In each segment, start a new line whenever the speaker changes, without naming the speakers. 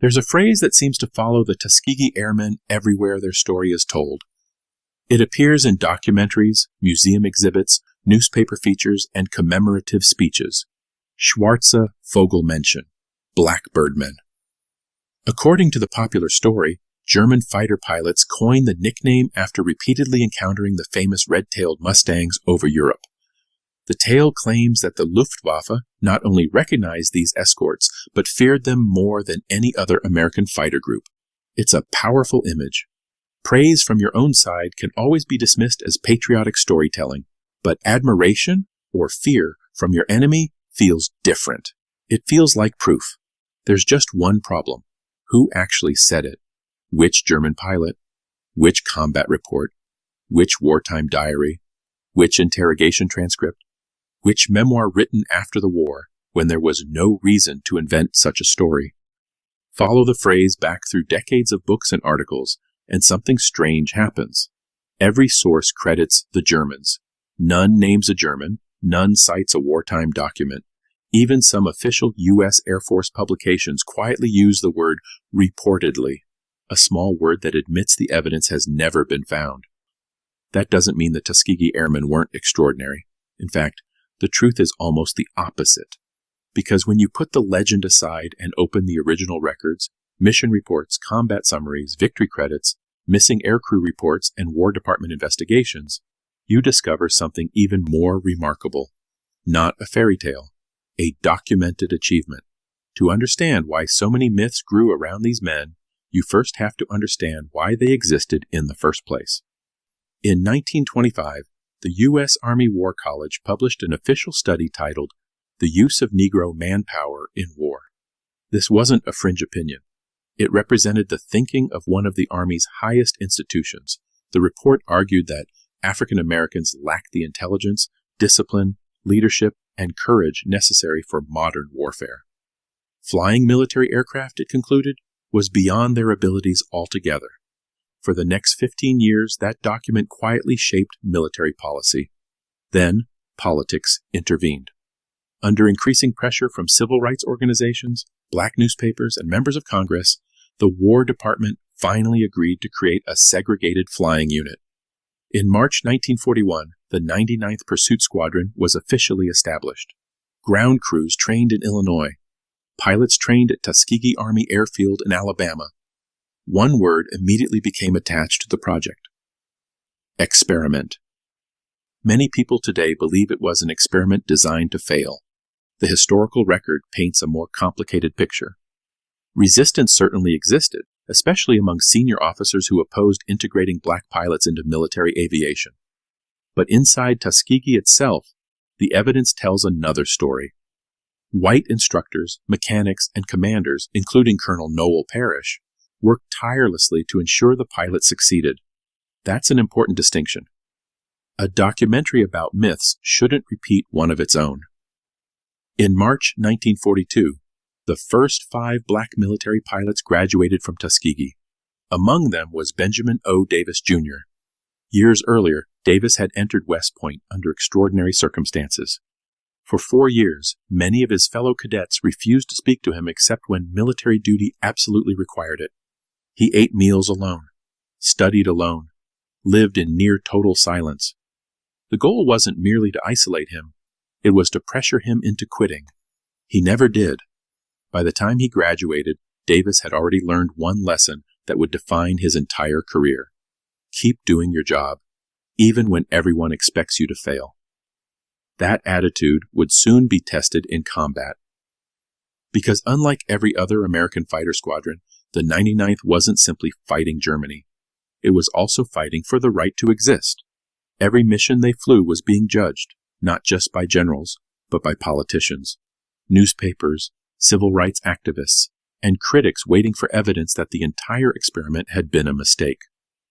There's a phrase that seems to follow the Tuskegee Airmen everywhere their story is told. It appears in documentaries, museum exhibits, newspaper features, and commemorative speeches. Schwarze Vogelmenschen, Black Birdmen. According to the popular story, German fighter pilots coined the nickname after repeatedly encountering the famous red-tailed Mustangs over Europe. The tale claims that the Luftwaffe not only recognized these escorts, but feared them more than any other American fighter group. It's a powerful image. Praise from your own side can always be dismissed as patriotic storytelling, but admiration or fear from your enemy feels different. It feels like proof. There's just one problem. Who actually said it? Which German pilot? Which combat report? Which wartime diary? Which interrogation transcript? Which memoir written after the war when there was no reason to invent such a story? Follow the phrase back through decades of books and articles, and something strange happens. Every source credits the Germans. None names a German, none cites a wartime document. Even some official U.S. Air Force publications quietly use the word reportedly, a small word that admits the evidence has never been found. That doesn't mean the Tuskegee Airmen weren't extraordinary. In fact, the truth is almost the opposite. Because when you put the legend aside and open the original records, mission reports, combat summaries, victory credits, missing aircrew reports, and War Department investigations, you discover something even more remarkable. Not a fairy tale, a documented achievement. To understand why so many myths grew around these men, you first have to understand why they existed in the first place. In 1925, the U.S. Army War College published an official study titled The Use of Negro Manpower in War. This wasn't a fringe opinion. It represented the thinking of one of the Army's highest institutions. The report argued that African Americans lacked the intelligence, discipline, leadership, and courage necessary for modern warfare. Flying military aircraft, it concluded, was beyond their abilities altogether. For the next 15 years, that document quietly shaped military policy. Then, politics intervened. Under increasing pressure from civil rights organizations, black newspapers, and members of Congress, the War Department finally agreed to create a segregated flying unit. In March 1941, the 99th Pursuit Squadron was officially established. Ground crews trained in Illinois. Pilots trained at Tuskegee Army Airfield in Alabama. One word immediately became attached to the project: experiment. Many people today believe it was an experiment designed to fail. The historical record paints a more complicated picture. Resistance certainly existed, especially among senior officers who opposed integrating black pilots into military aviation. But inside Tuskegee itself, the evidence tells another story. White instructors, mechanics, and commanders, including Colonel Noel Parrish, worked tirelessly to ensure the pilot succeeded. That's an important distinction. A documentary about myths shouldn't repeat one of its own. In March 1942, the first 5 black military pilots graduated from Tuskegee. Among them was Benjamin O. Davis, Jr. Years earlier, Davis had entered West Point under extraordinary circumstances. For 4 years, many of his fellow cadets refused to speak to him except when military duty absolutely required it. He ate meals alone, studied alone, lived in near total silence. The goal wasn't merely to isolate him, it was to pressure him into quitting. He never did. By the time he graduated, Davis had already learned one lesson that would define his entire career. Keep doing your job, even when everyone expects you to fail. That attitude would soon be tested in combat. Because unlike every other American fighter squadron, the 99th wasn't simply fighting Germany. It was also fighting for the right to exist. Every mission they flew was being judged, not just by generals, but by politicians, newspapers, civil rights activists, and critics waiting for evidence that the entire experiment had been a mistake.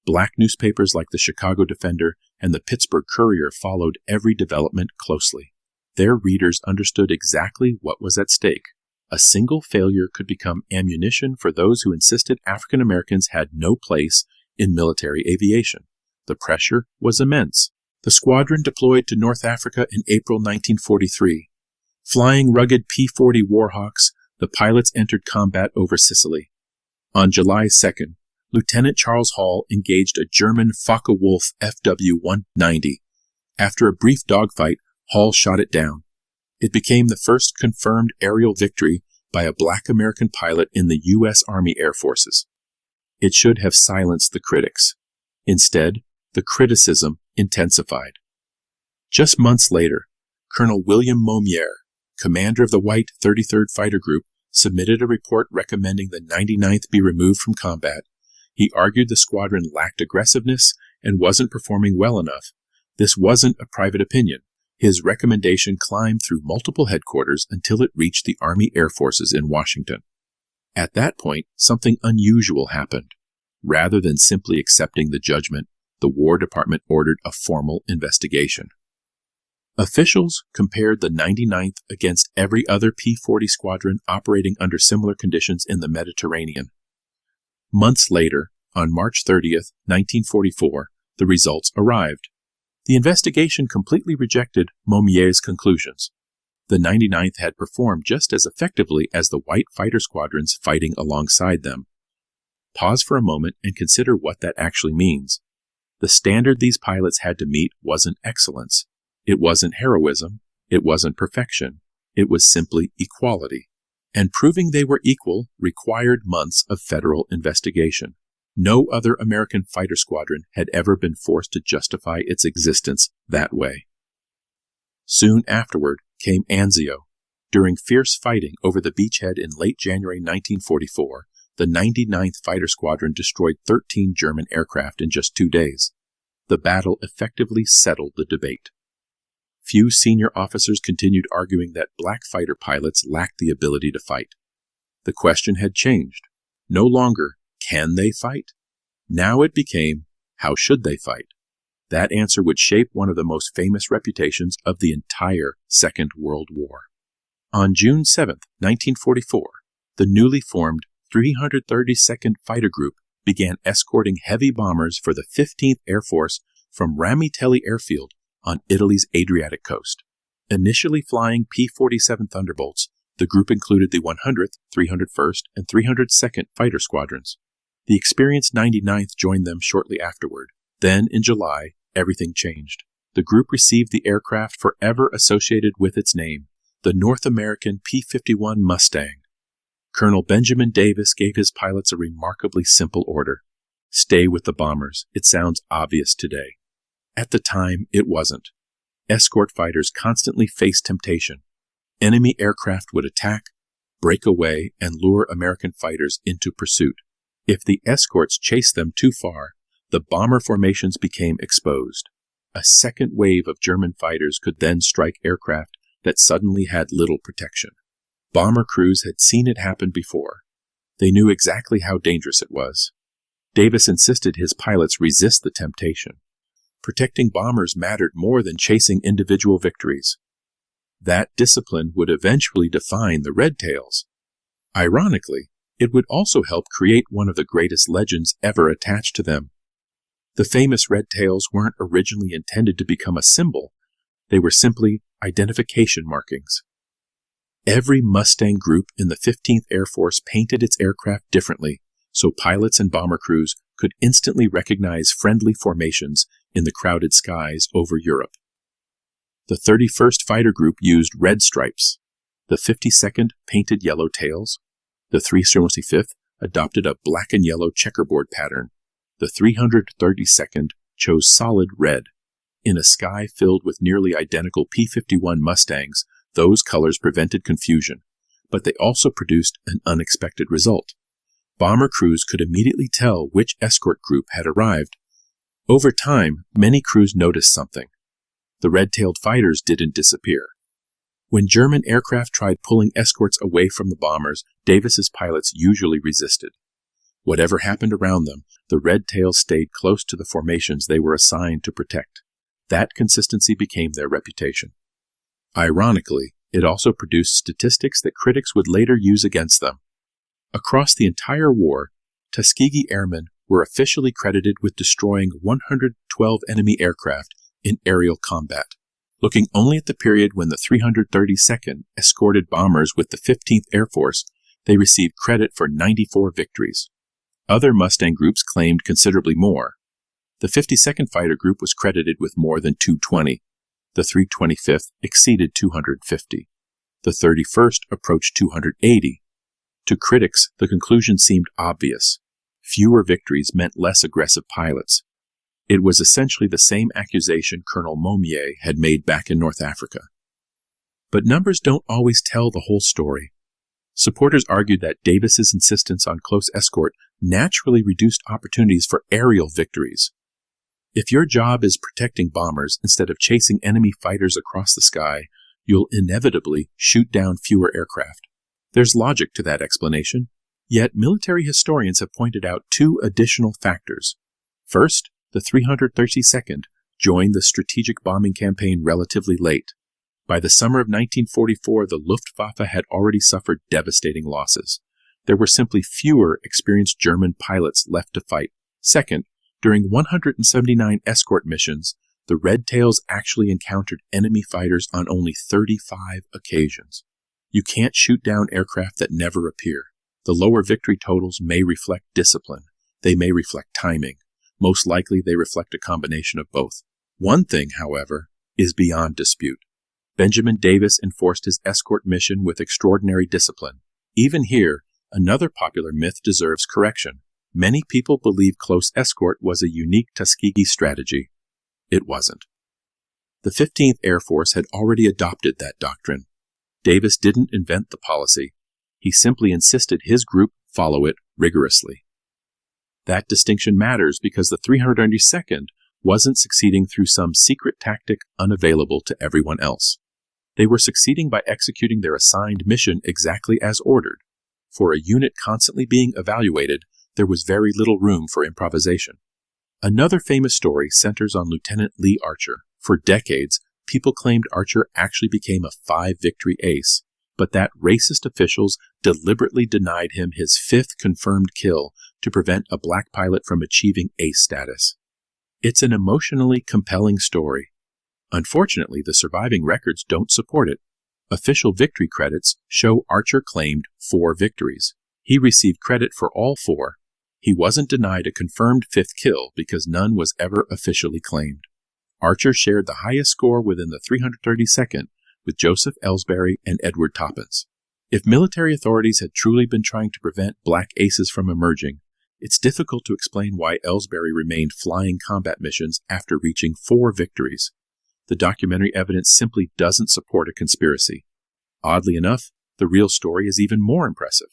Black newspapers like the Chicago Defender and the Pittsburgh Courier followed every development closely. Their readers understood exactly what was at stake. A single failure could become ammunition for those who insisted African Americans had no place in military aviation. The pressure was immense. The squadron deployed to North Africa in April 1943. Flying rugged P-40 Warhawks, the pilots entered combat over Sicily. On July 2nd, Lieutenant Charles Hall engaged a German Focke-Wulf FW-190. After a brief dogfight, Hall shot it down. It became the first confirmed aerial victory by a black American pilot in the U.S. Army Air Forces. It should have silenced the critics. Instead, the criticism intensified. Just months later, Colonel William Momier, commander of the White 33rd Fighter Group, submitted a report recommending the 99th be removed from combat. He argued the squadron lacked aggressiveness and wasn't performing well enough. This wasn't a private opinion. His recommendation climbed through multiple headquarters until it reached the Army Air Forces in Washington. At that point, something unusual happened. Rather than simply accepting the judgment, the War Department ordered a formal investigation. Officials compared the 99th against every other P-40 squadron operating under similar conditions in the Mediterranean. Months later, on March 30th, 1944, the results arrived. The investigation completely rejected Momier's conclusions. The 99th had performed just as effectively as the white fighter squadrons fighting alongside them. Pause for a moment and consider what that actually means. The standard these pilots had to meet wasn't excellence. It wasn't heroism. It wasn't perfection. It was simply equality. And proving they were equal required months of federal investigation. No other American fighter squadron had ever been forced to justify its existence that way. Soon afterward came Anzio. During fierce fighting over the beachhead in late January 1944, the 99th Fighter Squadron destroyed 13 German aircraft in just 2 days. The battle effectively settled the debate. Few senior officers continued arguing that black fighter pilots lacked the ability to fight. The question had changed. No longer, can they fight? Now it became, how should they fight? That answer would shape one of the most famous reputations of the entire Second World War. On June 7, 1944, the newly formed 332nd Fighter Group began escorting heavy bombers for the 15th Air Force from Ramitelli Airfield on Italy's Adriatic coast. Initially flying P-47 Thunderbolts, the group included the 100th, 301st, and 302nd Fighter Squadrons. The experienced 99th joined them shortly afterward. Then, in July, everything changed. The group received the aircraft forever associated with its name, the North American P-51 Mustang. Colonel Benjamin Davis gave his pilots a remarkably simple order. Stay with the bombers. It sounds obvious today. At the time, it wasn't. Escort fighters constantly faced temptation. Enemy aircraft would attack, break away, and lure American fighters into pursuit. If the escorts chased them too far, the bomber formations became exposed. A second wave of German fighters could then strike aircraft that suddenly had little protection. Bomber crews had seen it happen before. They knew exactly how dangerous it was. Davis insisted his pilots resist the temptation. Protecting bombers mattered more than chasing individual victories. That discipline would eventually define the Red Tails. Ironically, it would also help create one of the greatest legends ever attached to them. The famous Red Tails weren't originally intended to become a symbol. They were simply identification markings. Every Mustang group in the 15th Air Force painted its aircraft differently, so pilots and bomber crews could instantly recognize friendly formations in the crowded skies over Europe. The 31st Fighter Group used red stripes. The 52nd painted yellow tails. The 375th adopted a black and yellow checkerboard pattern. The 332nd chose solid red. In a sky filled with nearly identical P-51 Mustangs, those colors prevented confusion, but they also produced an unexpected result. Bomber crews could immediately tell which escort group had arrived. Over time, many crews noticed something. The red-tailed fighters didn't disappear. When German aircraft tried pulling escorts away from the bombers, Davis's pilots usually resisted. Whatever happened around them, the red tails stayed close to the formations they were assigned to protect. That consistency became their reputation. Ironically, it also produced statistics that critics would later use against them. Across the entire war, Tuskegee Airmen were officially credited with destroying 112 enemy aircraft in aerial combat. Looking only at the period when the 332nd escorted bombers with the 15th Air Force, they received credit for 94 victories. Other Mustang groups claimed considerably more. The 52nd Fighter Group was credited with more than 220. The 325th exceeded 250. The 31st approached 280. To critics, the conclusion seemed obvious. Fewer victories meant less aggressive pilots. It was essentially the same accusation Colonel Momier had made back in North Africa. But numbers don't always tell the whole story. Supporters argued that Davis's insistence on close escort naturally reduced opportunities for aerial victories. If your job is protecting bombers instead of chasing enemy fighters across the sky, you'll inevitably shoot down fewer aircraft. There's logic to that explanation, yet military historians have pointed out two additional factors. First, the 332nd joined the strategic bombing campaign relatively late. By the summer of 1944, the Luftwaffe had already suffered devastating losses. There were simply fewer experienced German pilots left to fight. Second, during 179 escort missions, the Red Tails actually encountered enemy fighters on only 35 occasions. You can't shoot down aircraft that never appear. The lower victory totals may reflect discipline. They may reflect timing. Most likely they reflect a combination of both. One thing, however, is beyond dispute. Benjamin Davis enforced his escort mission with extraordinary discipline. Even here, another popular myth deserves correction. Many people believe close escort was a unique Tuskegee strategy. It wasn't. The 15th Air Force had already adopted that doctrine. Davis didn't invent the policy. He simply insisted his group follow it rigorously. That distinction matters because the 332nd wasn't succeeding through some secret tactic unavailable to everyone else. They were succeeding by executing their assigned mission exactly as ordered. For a unit constantly being evaluated, there was very little room for improvisation. Another famous story centers on Lieutenant Lee Archer. For decades, people claimed Archer actually became a 5-victory ace, but that racist officials deliberately denied him his 5th confirmed kill to prevent a black pilot from achieving ace status. It's an emotionally compelling story. Unfortunately, the surviving records don't support it. Official victory credits show Archer claimed 4 victories. He received credit for all 4. He wasn't denied a confirmed 5th kill because none was ever officially claimed. Archer shared the highest score within the 332nd with Joseph Ellsbury and Edward Toppins. If military authorities had truly been trying to prevent black aces from emerging, it's difficult to explain why Ellsbury remained flying combat missions after reaching 4 victories. The documentary evidence simply doesn't support a conspiracy. Oddly enough, the real story is even more impressive.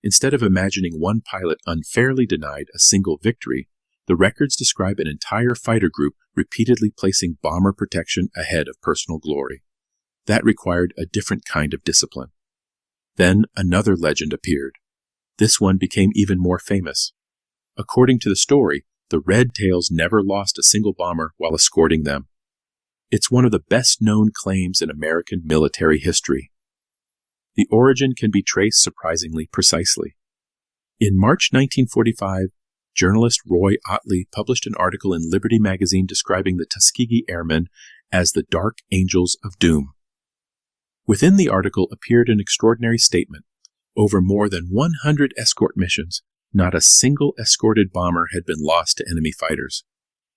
Instead of imagining one pilot unfairly denied a single victory, the records describe an entire fighter group repeatedly placing bomber protection ahead of personal glory. That required a different kind of discipline. Then another legend appeared. This one became even more famous. According to the story, the Red Tails never lost a single bomber while escorting them. It's one of the best-known claims in American military history. The origin can be traced surprisingly precisely. In March 1945, journalist Roy Ottley published an article in Liberty magazine describing the Tuskegee Airmen as the Dark Angels of Doom. Within the article appeared an extraordinary statement. Over more than 100 escort missions, not a single escorted bomber had been lost to enemy fighters.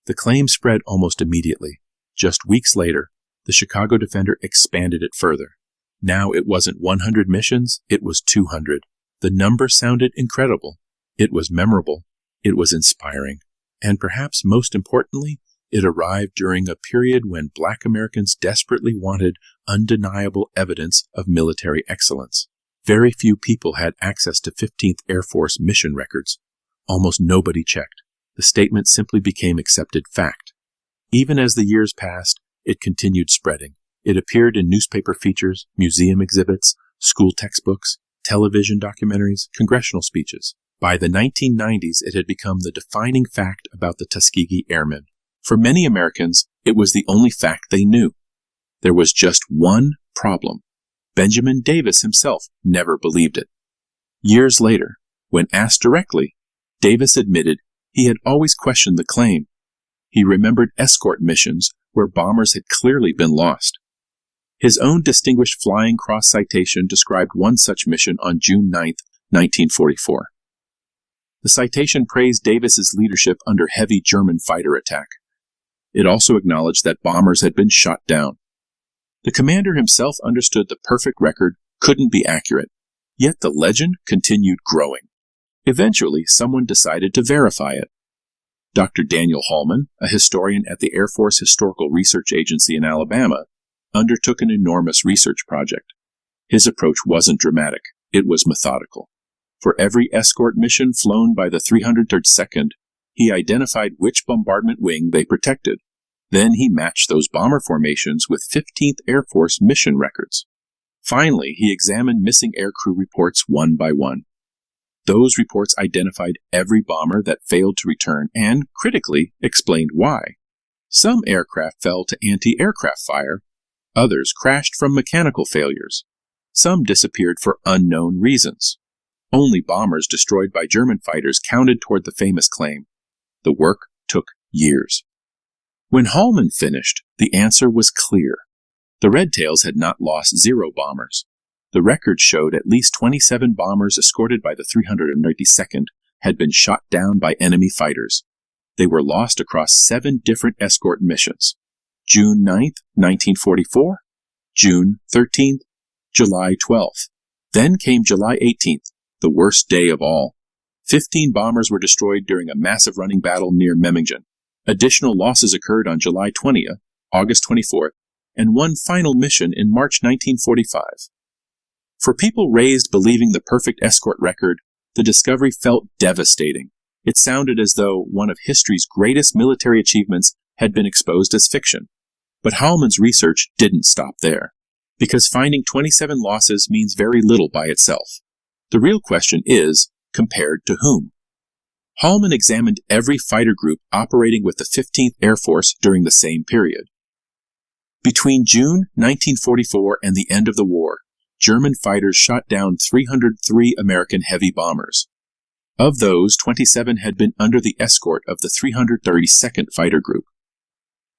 The claim spread almost immediately. Just weeks later, the Chicago Defender expanded it further. Now it wasn't 100 missions, it was 200. The number sounded incredible. It was memorable. It was inspiring. And perhaps most importantly, it arrived during a period when Black Americans desperately wanted undeniable evidence of military excellence. Very few people had access to 15th Air Force mission records. Almost nobody checked. The statement simply became accepted fact. Even as the years passed, it continued spreading. It appeared in newspaper features, museum exhibits, school textbooks, television documentaries, congressional speeches. By the 1990s, it had become the defining fact about the Tuskegee Airmen. For many Americans, it was the only fact they knew. There was just one problem. Benjamin Davis himself never believed it. Years later, when asked directly, Davis admitted he had always questioned the claim. He remembered escort missions where bombers had clearly been lost. His own Distinguished Flying Cross citation described one such mission on June 9, 1944. The citation praised Davis's leadership under heavy German fighter attack. It also acknowledged that bombers had been shot down. The commander himself understood the perfect record couldn't be accurate, yet the legend continued growing. Eventually, someone decided to verify it. Dr. Daniel Hallman, a historian at the Air Force Historical Research Agency in Alabama, undertook an enormous research project. His approach wasn't dramatic, it was methodical. For every escort mission flown by the 332nd, he identified which bombardment wing they protected. Then he matched those bomber formations with 15th Air Force mission records. Finally, he examined missing aircrew reports one by one. Those reports identified every bomber that failed to return and, critically, explained why. Some aircraft fell to anti-aircraft fire, others crashed from mechanical failures. Some disappeared for unknown reasons. Only bombers destroyed by German fighters counted toward the famous claim. The work took years. When Hallman finished, the answer was clear. The Red Tails had not lost 0 bombers. The record showed at least 27 bombers escorted by the 392nd had been shot down by enemy fighters. They were lost across 7 different escort missions: June 9th, 1944, June 13th, July 12th. Then came July 18th, the worst day of all. 15 bombers were destroyed during a massive running battle near Memmingen. Additional losses occurred on July 20th, August 24th, and one final mission in March 1945. For people raised believing the perfect escort record, the discovery felt devastating. It sounded as though one of history's greatest military achievements had been exposed as fiction. But Hallman's research didn't stop there, because finding 27 losses means very little by itself. The real question is, compared to whom? Hallman examined every fighter group operating with the 15th Air Force during the same period. Between June 1944 and the end of the war, German fighters shot down 303 American heavy bombers. Of those, 27 had been under the escort of the 332nd Fighter Group.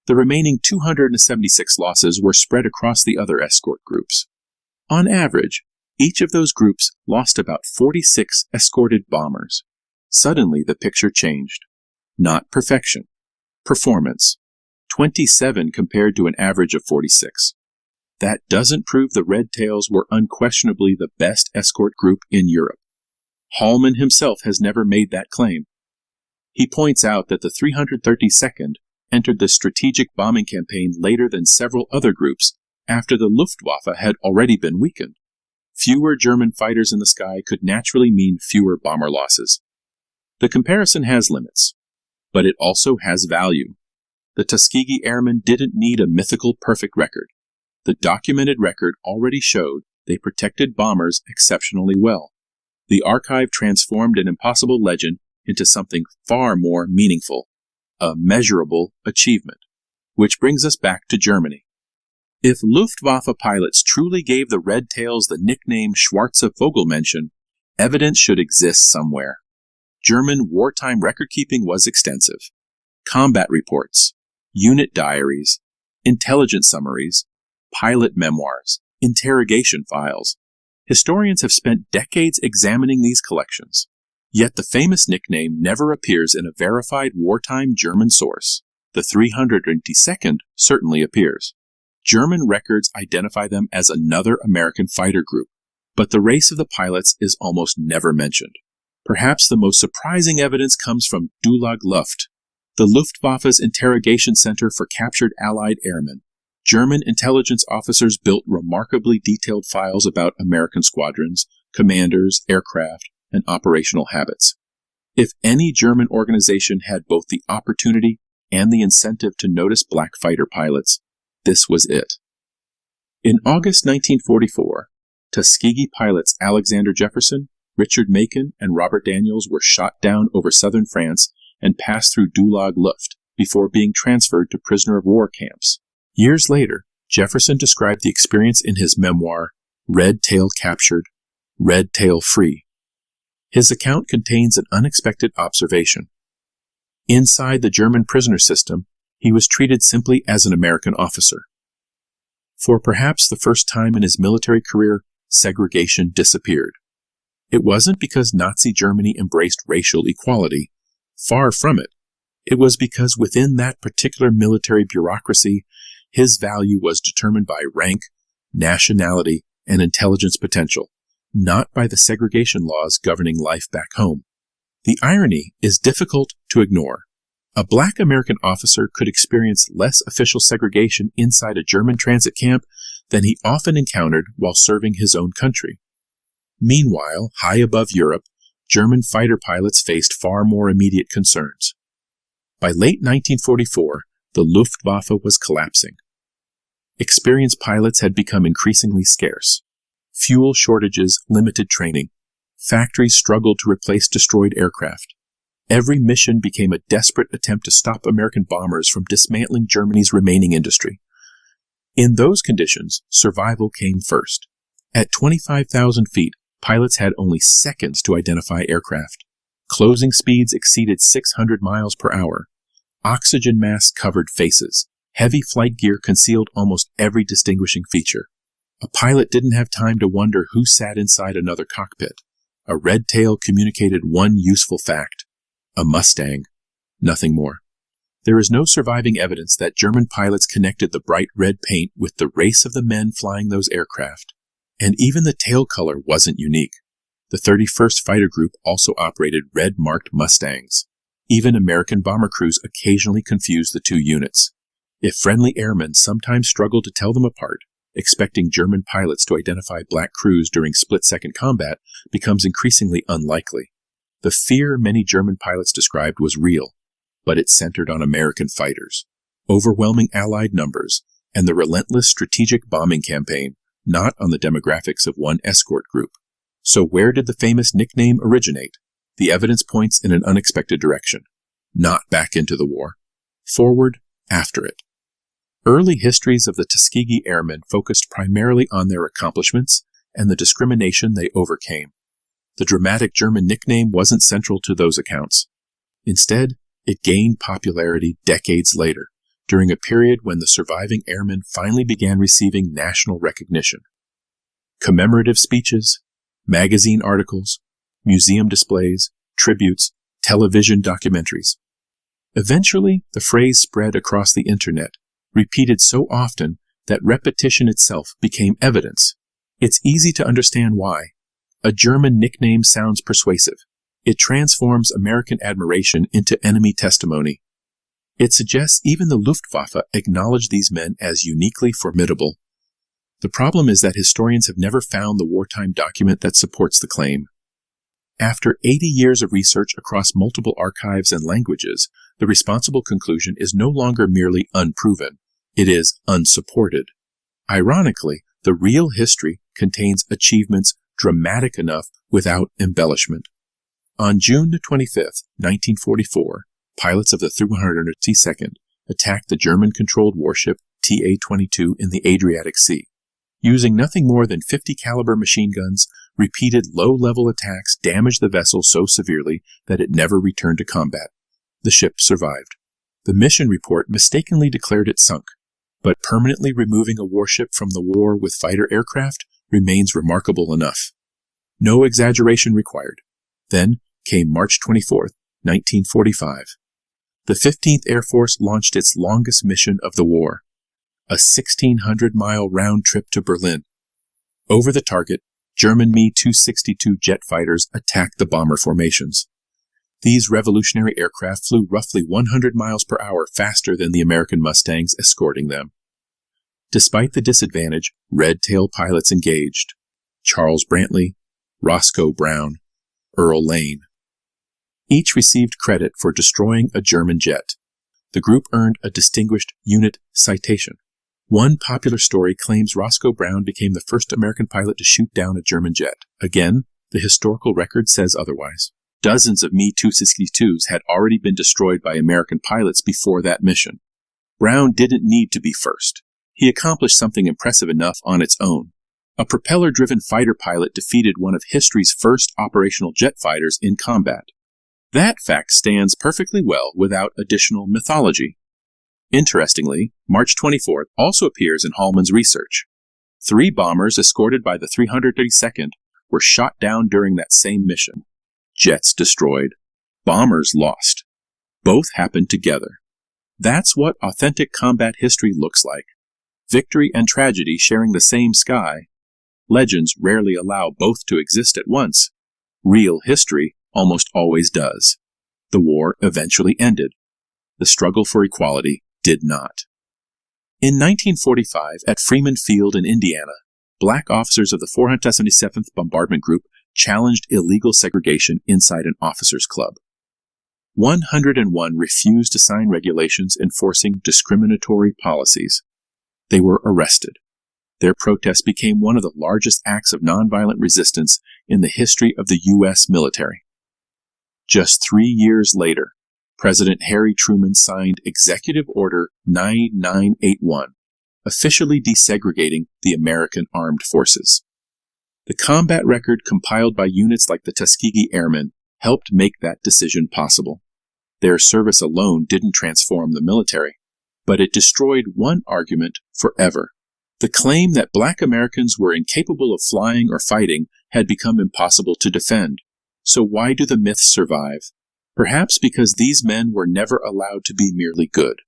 The remaining 276 losses were spread across the other escort groups. On average, each of those groups lost about 46 escorted bombers. Suddenly, the picture changed. Not perfection. Performance. 27 compared to an average of 46. That doesn't prove the Red Tails were unquestionably the best escort group in Europe. Hallman himself has never made that claim. He points out that the 332nd entered the strategic bombing campaign later than several other groups after the Luftwaffe had already been weakened. Fewer German fighters in the sky could naturally mean fewer bomber losses. The comparison has limits, but it also has value. The Tuskegee Airmen didn't need a mythical perfect record. The documented record already showed they protected bombers exceptionally well. The archive transformed an impossible legend into something far more meaningful, a measurable achievement. Which brings us back to Germany. If Luftwaffe pilots truly gave the Red Tails the nickname Schwarze Vogelmännchen, evidence should exist somewhere. German wartime record-keeping was extensive. Combat reports, unit diaries, intelligence summaries, pilot memoirs, interrogation files. Historians have spent decades examining these collections. Yet the famous nickname never appears in a verified wartime German source. The 322nd certainly appears. German records identify them as another American fighter group, but the race of the pilots is almost never mentioned. Perhaps the most surprising evidence comes from Dulag Luft, the Luftwaffe's interrogation center for captured Allied airmen. German intelligence officers built remarkably detailed files about American squadrons, commanders, aircraft, and operational habits. If any German organization had both the opportunity and the incentive to notice black fighter pilots, this was it. In August 1944, Tuskegee pilots Alexander Jefferson, Richard Macon, and Robert Daniels were shot down over southern France and passed through Dulag Luft before being transferred to prisoner of war camps. Years later, Jefferson described the experience in his memoir, Red Tail Captured, Red Tail Free. His account contains an unexpected observation. Inside the German prisoner system, he was treated simply as an American officer. For perhaps the first time in his military career, segregation disappeared. It wasn't because Nazi Germany embraced racial equality. Far from it. It was because within that particular military bureaucracy, his value was determined by rank, nationality, and intelligence potential, not by the segregation laws governing life back home. The irony is difficult to ignore. A black American officer could experience less official segregation inside a German transit camp than he often encountered while serving his own country. Meanwhile, high above Europe, German fighter pilots faced far more immediate concerns. By late 1944, the Luftwaffe was collapsing. Experienced pilots had become increasingly scarce. Fuel shortages limited training. Factories struggled to replace destroyed aircraft. Every mission became a desperate attempt to stop American bombers from dismantling Germany's remaining industry. In those conditions, survival came first. At 25,000 feet, pilots had only seconds to identify aircraft. Closing speeds exceeded 600 miles per hour. Oxygen masks covered faces. Heavy flight gear concealed almost every distinguishing feature. A pilot didn't have time to wonder who sat inside another cockpit. A red tail communicated one useful fact. A Mustang. Nothing more. There is no surviving evidence that German pilots connected the bright red paint with the race of the men flying those aircraft. And even the tail color wasn't unique. The 31st Fighter Group also operated red-marked Mustangs. Even American bomber crews occasionally confused the two units. If friendly airmen sometimes struggled to tell them apart, expecting German pilots to identify black crews during split-second combat becomes increasingly unlikely. The fear many German pilots described was real, but it centered on American fighters, overwhelming Allied numbers, and the relentless strategic bombing campaign, not on the demographics of one escort group. So where did the famous nickname originate? The evidence points in an unexpected direction. Not back into the war. Forward, after it. Early histories of the Tuskegee Airmen focused primarily on their accomplishments and the discrimination they overcame. The dramatic German nickname wasn't central to those accounts. Instead, it gained popularity decades later, during a period when the surviving airmen finally began receiving national recognition. Commemorative speeches, magazine articles, museum displays, tributes, television documentaries. Eventually, the phrase spread across the internet, repeated so often that repetition itself became evidence. It's easy to understand why. A German nickname sounds persuasive. It transforms American admiration into enemy testimony. It suggests even the Luftwaffe acknowledged these men as uniquely formidable. The problem is that historians have never found the wartime document that supports the claim. After 80 years of research across multiple archives and languages, the responsible conclusion is no longer merely unproven. It is unsupported. Ironically, the real history contains achievements dramatic enough without embellishment. On June 25, 1944, pilots of the 352nd attacked the German-controlled warship TA-22 in the Adriatic Sea. Using nothing more than .50 caliber machine guns, repeated low-level attacks damaged the vessel so severely that it never returned to combat. The ship survived. The mission report mistakenly declared it sunk, but permanently removing a warship from the war with fighter aircraft remains remarkable enough. No exaggeration required. Then came March 24, 1945. The 15th Air Force launched its longest mission of the war, a 1,600-mile round trip to Berlin. Over the target, German Me-262 jet fighters attacked the bomber formations. These revolutionary aircraft flew roughly 100 miles per hour faster than the American Mustangs escorting them. Despite the disadvantage, red-tail pilots engaged. Charles Brantley, Roscoe Brown, Earl Lane. Each received credit for destroying a German jet. The group earned a distinguished unit citation. One popular story claims Roscoe Brown became the first American pilot to shoot down a German jet. Again, the historical record says otherwise. Dozens of Me-262s had already been destroyed by American pilots before that mission. Brown didn't need to be first. He accomplished something impressive enough on its own. A propeller-driven fighter pilot defeated one of history's first operational jet fighters in combat. That fact stands perfectly well without additional mythology. Interestingly, March 24th also appears in Hallman's research. 3 bombers escorted by the 332nd were shot down during that same mission. Jets destroyed. Bombers lost. Both happened together. That's what authentic combat history looks like. Victory and tragedy sharing the same sky. Legends rarely allow both to exist at once. Real history almost always does. The war eventually ended. The struggle for equality did not. In 1945, at Freeman Field in Indiana, black officers of the 477th Bombardment Group challenged illegal segregation inside an officers' club. 101 refused to sign regulations enforcing discriminatory policies. They were arrested. Their protest became one of the largest acts of nonviolent resistance in the history of the U.S. military. Just 3 years later, President Harry Truman signed Executive Order 9981, officially desegregating the American Armed Forces. The combat record compiled by units like the Tuskegee Airmen helped make that decision possible. Their service alone didn't transform the military, but it destroyed one argument forever. The claim that black Americans were incapable of flying or fighting had become impossible to defend. So why do the myths survive? Perhaps because these men were never allowed to be merely good.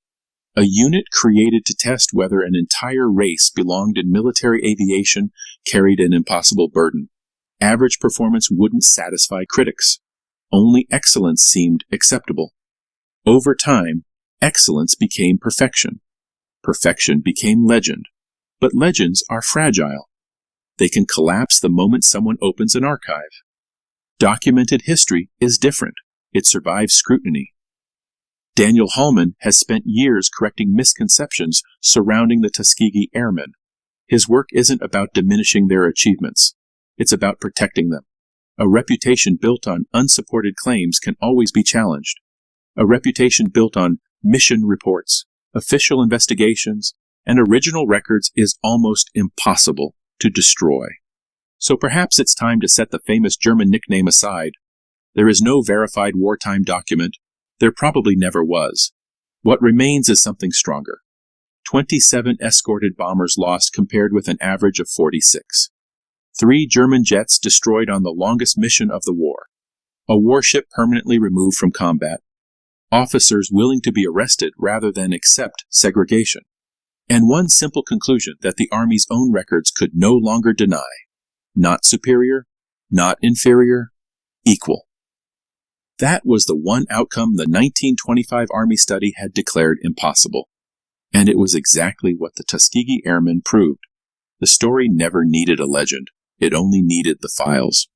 A unit created to test whether an entire race belonged in military aviation carried an impossible burden. Average performance wouldn't satisfy critics. Only excellence seemed acceptable. Over time, excellence became perfection. Perfection became legend. But legends are fragile. They can collapse the moment someone opens an archive. Documented history is different. It survives scrutiny. Daniel Hallman has spent years correcting misconceptions surrounding the Tuskegee Airmen. His work isn't about diminishing their achievements. It's about protecting them. A reputation built on unsupported claims can always be challenged. A reputation built on mission reports, official investigations, and original records is almost impossible to destroy. So perhaps it's time to set the famous German nickname aside. There is no verified wartime document. There probably never was. What remains is something stronger. 27 escorted bombers lost compared with an average of 46. 3 German jets destroyed on the longest mission of the war. A warship permanently removed from combat. Officers willing to be arrested rather than accept segregation. And one simple conclusion that the Army's own records could no longer deny. Not superior, not inferior, equal. That was the one outcome the 1925 Army study had declared impossible. And it was exactly what the Tuskegee Airmen proved. The story never needed a legend. It only needed the files.